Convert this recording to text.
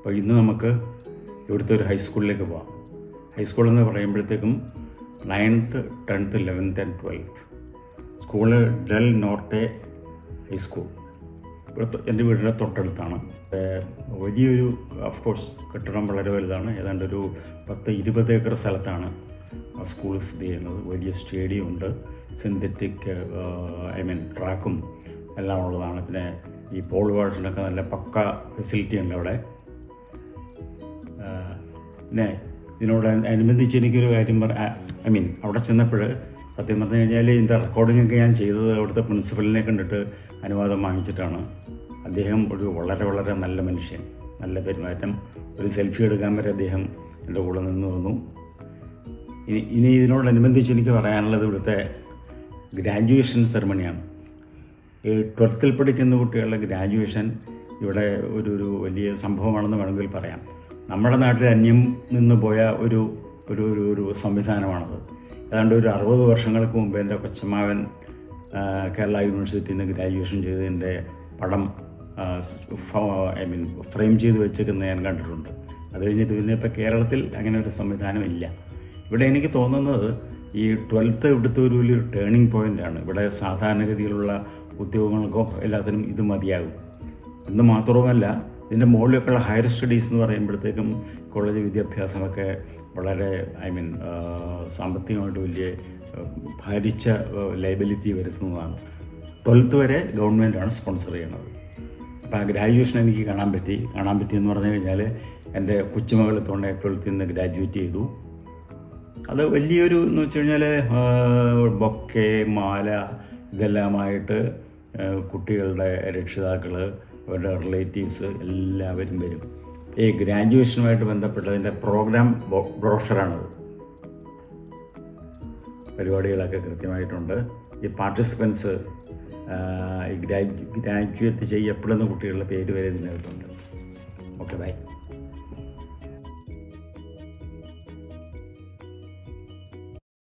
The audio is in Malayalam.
അപ്പോൾ ഇന്ന് നമുക്ക് ഇവിടുത്തെ ഒരു ഹൈസ്കൂളിലേക്ക് പോകാം. ഹൈസ്കൂളെന്ന് പറയുമ്പോഴത്തേക്കും 9th, 10th, 11th and 12th school del Norte high school ഇവിടുത്തെ എൻ്റെ വീടിൻ്റെ തൊട്ടടുത്താണ്. വലിയൊരു ഓഫ്കോഴ്സ് കെട്ടിടം വളരെ വലുതാണ്. ഏതാണ്ട് ഒരു 10-20 ഏക്കർ സ്ഥലത്താണ് ആ സ്കൂൾ സ്ഥിതി ചെയ്യുന്നത്. വലിയ സ്റ്റേഡിയം ഉണ്ട്, സിന്തറ്റിക് ട്രാക്കും എല്ലാം ഉള്ളതാണ്. പിന്നെ ഈ പോൾ വാൾസിനൊക്കെ നല്ല പക്ക ഫെസിലിറ്റി ഉണ്ട് അവിടെ. പിന്നെ ഇതിനോട് അനുബന്ധിച്ച് എനിക്കൊരു കാര്യം അവിടെ ചെന്നപ്പോൾ സത്യം പറഞ്ഞു കഴിഞ്ഞാൽ ഇതിൻ്റെ റെക്കോർഡിങ്ങൊക്കെ ഞാൻ ചെയ്തത് അവിടുത്തെ പ്രിൻസിപ്പലിനെ കണ്ടിട്ട് അനുവാദം വാങ്ങിച്ചിട്ടാണ്. അദ്ദേഹം ഒരു വളരെ വളരെ നല്ല മനുഷ്യൻ, നല്ല പെരുമാറ്റം. ഒരു സെൽഫി എടുക്കാൻ വരെ അദ്ദേഹം എൻ്റെ കൂടെ നിന്ന് വന്നു. ഇനി ഇതിനോടനുബന്ധിച്ച് എനിക്ക് പറയാനുള്ളത് ഇവിടുത്തെ ഗ്രാജുവേഷൻ സെറമണിയാണ്. ഈ 12th പഠിക്കുന്ന കുട്ടികളുടെ ഗ്രാജുവേഷൻ ഇവിടെ ഒരു വലിയ സംഭവമാണെന്ന് വേണമെങ്കിൽ പറയാം. നമ്മുടെ നാട്ടിൽ അന്യം നിന്ന് പോയ ഒരു സംവിധാനമാണത്. ഏതാണ്ട് ഒരു 60 വർഷങ്ങൾക്ക് മുമ്പ് എൻ്റെ കൊച്ചമ്മാവൻ കേരള യൂണിവേഴ്സിറ്റിയിൽ നിന്ന് ഗ്രാജുവേഷൻ ചെയ്തതിൻ്റെ പടം ഫ്രെയിം ചെയ്ത് വെച്ചിരിക്കുന്നത് ഞാൻ കണ്ടിട്ടുണ്ട്. അത് കഴിഞ്ഞിട്ട് പിന്നെ ഇപ്പോൾ കേരളത്തിൽ അങ്ങനെ ഒരു സംവിധാനമില്ല. ഇവിടെ എനിക്ക് തോന്നുന്നത് ഈ 12th ഇവിടുത്തെ വലിയൊരു ടേണിംഗ് പോയിൻ്റാണ്. ഇവിടെ സാധാരണഗതിയിലുള്ള ഉദ്യോഗങ്ങൾക്കോ എല്ലാത്തിനും ഇത് മതിയാകും. എന്ന് മാത്രവുമല്ല, ഇതിൻ്റെ മുകളിലൊക്കെയുള്ള ഹയർ സ്റ്റഡീസ് എന്ന് പറയുമ്പോഴത്തേക്കും കോളേജ് വിദ്യാഭ്യാസമൊക്കെ വളരെ സാമ്പത്തികമായിട്ട് വലിയ ഭാരിച്ച ലയബിലിറ്റി വരുത്തുന്നതാണ്. 12th വരെ ഗവൺമെൻറ്റാണ് സ്പോൺസർ ചെയ്യുന്നത്. അപ്പോൾ ആ ഗ്രാജുവേഷൻ എനിക്ക് കാണാൻ പറ്റിയെന്ന് പറഞ്ഞു കഴിഞ്ഞാൽ എൻ്റെ കൊച്ചുമകൾ 12th നിന്ന് ഗ്രാജുവേറ്റ് ചെയ്തു. അത് വലിയൊരു എന്ന് വെച്ച് കഴിഞ്ഞാൽ ബൊക്കെ, മാല ഇതെല്ലാമായിട്ട് കുട്ടികളുടെ രക്ഷിതാക്കൾ, അവരുടെ റിലേറ്റീവ്സ് എല്ലാവരും വരും. ഈ ഗ്രാജുവേഷനുമായിട്ട് ബന്ധപ്പെട്ടതിൻ്റെ പ്രോഗ്രാം ബ്രോഷറാണത്. പരിപാടികളൊക്കെ കൃത്യമായിട്ടുണ്ട്. ഈ പാർട്ടിസിപ്പൻസ്, ഈ ഗ്രാജുവേറ്റ് ചെയ്യപ്പെടുന്ന കുട്ടികളുടെ പേര് വരെ ഇതിനകത്തുണ്ട്. Okay, by.